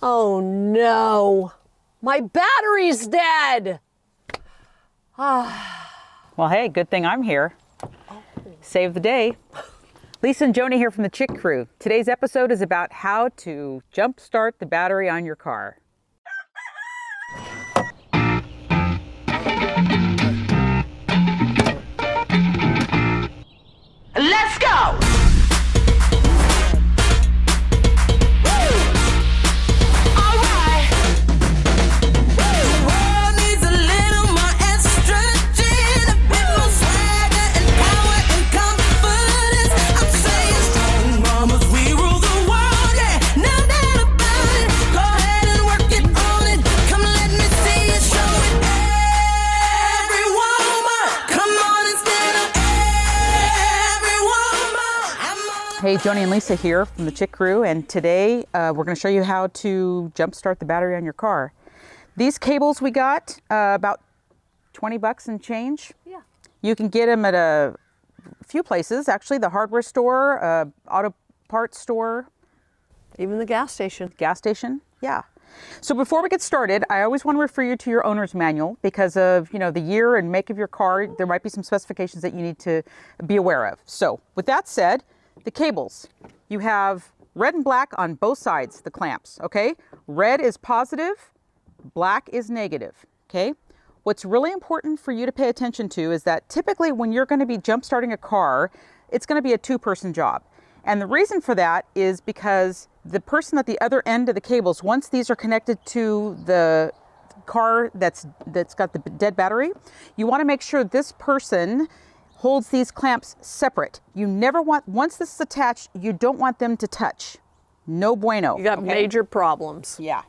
Oh no, my battery's dead. Well, hey, good thing I'm here. Save the day. Lisa and Joni here from the Chick Crew. Today's episode is about how to jumpstart the battery on your car. Let's go! Hey, Joni and Lisa here from the Chick Crew, and today we're going to show you how to jumpstart the battery on your car. These cables we got about 20 bucks and change. Yeah. You can get them at a few places, actually, the hardware store, auto parts store. Even the gas station. Gas station, yeah. So before we get started, I always want to refer you to your owner's manual because of, the year and make of your car. There might be some specifications that you need to be aware of. So with that said, the cables, you have red and black on both sides, the clamps, okay? Red is positive, black is negative, okay? What's really important for you to pay attention to is that typically when you're going to be jump starting a car, it's going to be a two-person job. And the reason for that is because the person at the other end of the cables, once these are connected to the car that's got the dead battery, you want to make sure this person holds these clamps separate. You never want, once this is attached, you don't want them to touch. No bueno. You got major problems. Yeah.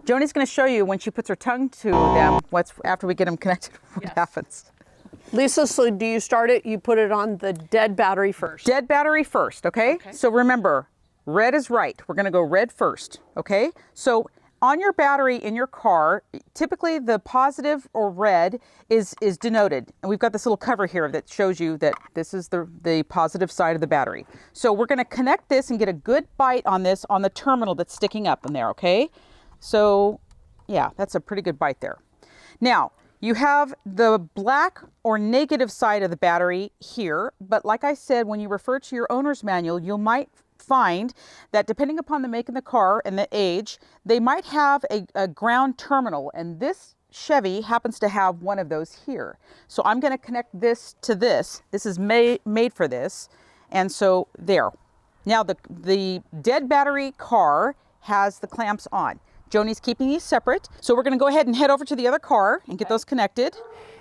Joni's going to show you when she puts her tongue to them, after we get them connected, what happens. Lisa, so do you start it? You put it on the dead battery first. Dead battery first, okay? So remember, red is right. We're going to go red first, okay? So on your battery in your car, typically the positive or red is denoted. And we've got this little cover here that shows you that this is the positive side of the battery. So we're going to connect this and get a good bite on this on the terminal that's sticking up in there, okay? So yeah, that's a pretty good bite there. Now, you have the black or negative side of the battery here, but like I said, when you refer to your owner's manual, you might find that depending upon the make of the car and the age, they might have a ground terminal, and this Chevy happens to have one of those here. So I'm going to connect this to this. This is made for this, and so there. Now the dead battery car has the clamps on. Joni's keeping these separate, so we're going to go ahead and head over to the other car and get those connected.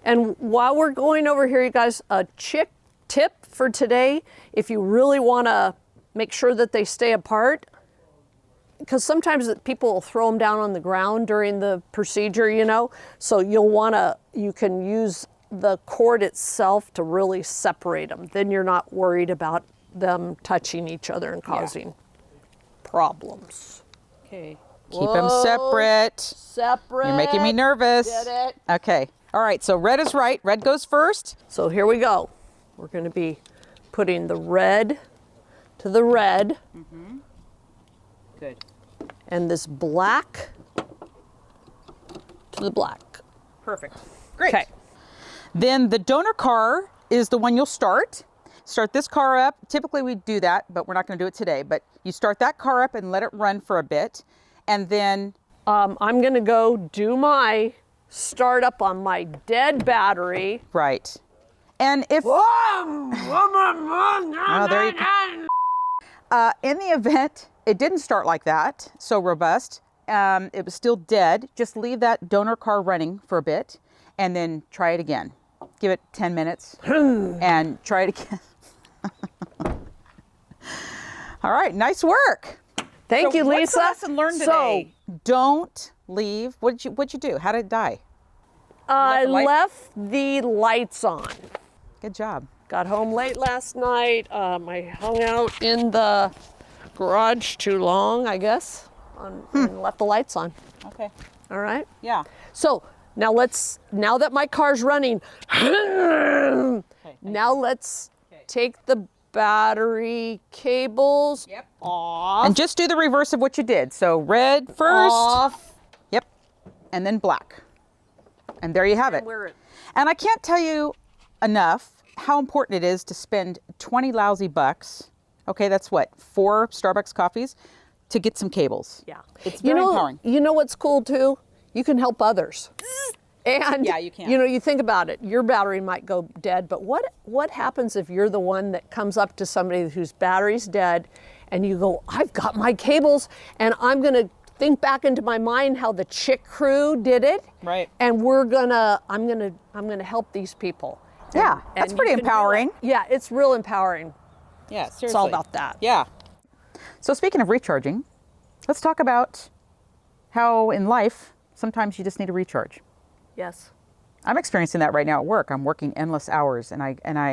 And while we're going over here, you guys, a Chick tip for today, if you really want to make sure that they stay apart, because sometimes people will throw them down on the ground during the procedure, so you can use the cord itself to really separate them. Then you're not worried about them touching each other and causing problems. Okay. Keep them separate. Separate. You're making me nervous. Get it? Okay. All right, so red is right. Red goes first. So here we go. We're going to be putting the red to the red. Mm-hmm. Good. And this black to the black. Perfect. Great. Okay. Then the donor car is the one you'll start. Start this car up. Typically we do that, but we're not going to do it today. But you start that car up and let it run for a bit. And then I'm going to go do my startup on my dead battery. Right. And if there you go. In the event it didn't start like that, so robust, it was still dead, just leave that donor car running for a bit and then try it again. Give it 10 minutes and try it again. All right, nice work. Thank you, Lisa. What's the lesson learned today? Don't leave. What'd you do? How did it die? I left the lights on. Good job. Got home late last night. I hung out in the garage too long, I guess, and left the lights on. Okay. All right. Yeah. So now that my car's running, now let's take the battery cables. Yep. Off. And just do the reverse of what you did. So red first. Off. Yep. And then black. And there you have it. Wear it. And I can't tell you enough how important it is to spend 20 lousy bucks. Okay, that's what, 4 Starbucks coffees to get some cables. Yeah. It's very empowering. You know what's cool too? You can help others. And Yeah, you can. You know, you think about it. Your battery might go dead, but what happens if you're the one that comes up to somebody whose battery's dead, and you go, "I've got my cables, and I'm gonna think back into my mind how the Chick crew did it, Right. And I'm gonna help these people." Yeah, And that's you pretty can do it. empowering. Yeah, it's real empowering. Yeah, seriously. It's all about that. Yeah. So speaking of recharging, let's talk about how in life sometimes you just need to recharge. Yes. I'm experiencing that right now at work. I'm working endless hours, and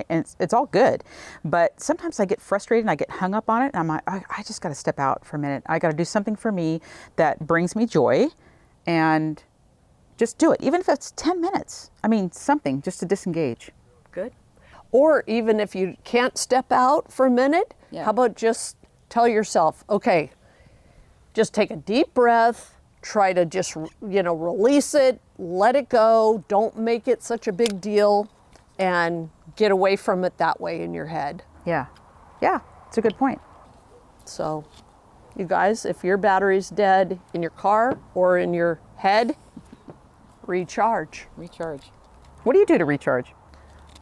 it's all good, but sometimes I get frustrated and I get hung up on it. And I'm like, I just got to step out for a minute. I got to do something for me that brings me joy, and just do it, even if it's 10 minutes. I mean, something just to disengage. Good. Or even if you can't step out for a minute, Yeah. how about just tell yourself, okay, just take a deep breath, try to just, release it, let it go, don't make it such a big deal, and get away from it that way in your head. Yeah, yeah, it's a good point. So, you guys, if your battery's dead in your car or in your head, recharge. Recharge. What do you do to recharge?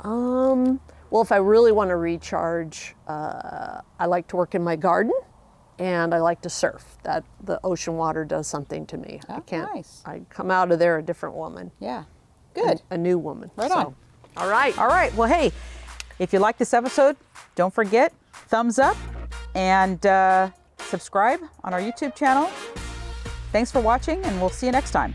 Well, if I really want to recharge, I like to work in my garden, and I like to surf. That the ocean water does something to me. I Oh, can't. nice. I come out of there a different woman. Yeah, good. A new woman. Right on. All right. All right. Well, hey, if you like this episode, don't forget, thumbs up and subscribe on our YouTube channel. Thanks for watching, and we'll see you next time.